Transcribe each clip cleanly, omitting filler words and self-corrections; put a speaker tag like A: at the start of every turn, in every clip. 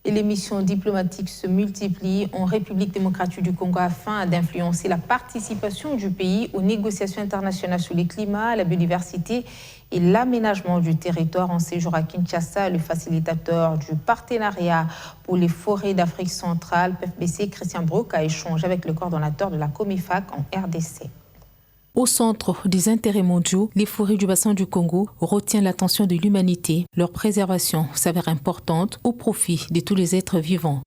A: Et les missions diplomatiques se multiplient en République démocratique du Congo afin d'influencer la participation du pays aux négociations internationales sur le climat, la biodiversité et l'aménagement du territoire. En séjour à Kinshasa, le facilitateur du partenariat pour les forêts d'Afrique centrale, PFBC, Christian Brook, a échangé avec le coordonnateur de la COMIFAC en RDC.
B: Au centre des intérêts mondiaux, les forêts du bassin du Congo retiennent l'attention de l'humanité. Leur préservation s'avère importante au profit de tous les êtres vivants.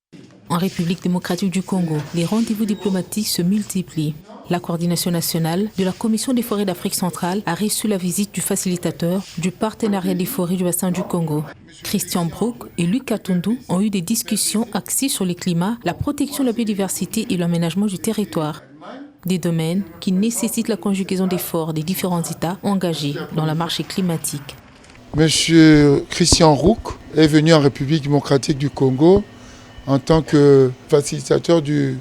B: En République démocratique du Congo, les rendez-vous diplomatiques se multiplient. La coordination nationale de la Commission des forêts d'Afrique centrale a reçu la visite du facilitateur du partenariat des forêts du bassin du Congo. Christian Brook et Luc Katundu ont eu des discussions axées sur le climat, la protection de la biodiversité et l'aménagement du territoire. Des domaines qui nécessitent la conjugaison d'efforts des différents États engagés dans la marche climatique.
C: Monsieur Christian Brook est venu en République démocratique du Congo en tant que facilitateur du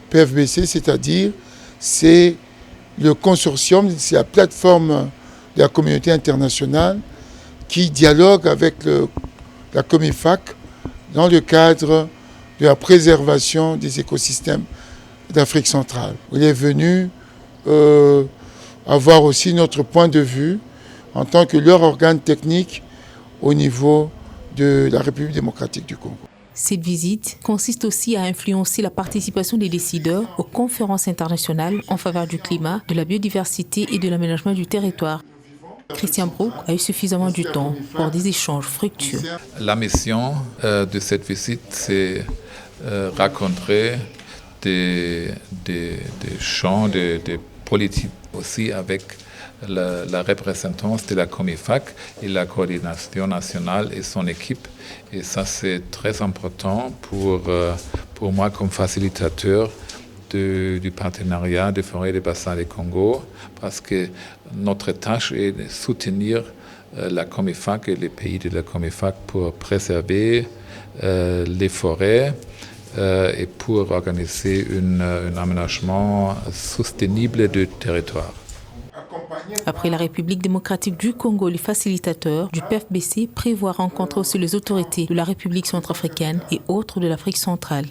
C: PFBC, c'est-à-dire c'est le consortium, c'est la plateforme de la communauté internationale qui dialogue avec la COMIFAC dans le cadre de la préservation des écosystèmes d'Afrique centrale. Il est venu avoir aussi notre point de vue en tant que leur organe technique au niveau de la République démocratique du Congo.
B: Cette visite consiste aussi à influencer la participation des décideurs aux conférences internationales en faveur du climat, de la biodiversité et de l'aménagement du territoire. Christian Brook a eu suffisamment du temps pour des échanges fructueux.
D: La mission de cette visite, c'est rencontrer des champs, des politiques aussi avec la représentance de la COMIFAC et la coordination nationale et son équipe. Et ça, c'est très important pour moi comme facilitateur du partenariat des forêts des bassins du Congo, parce que notre tâche est de soutenir la COMIFAC et les pays de la COMIFAC pour préserver les forêts et pour organiser un aménagement soutenable du territoire.
B: Après la République démocratique du Congo, les facilitateurs du PFBC prévoient rencontrer aussi les autorités de la République centrafricaine et autres de l'Afrique centrale.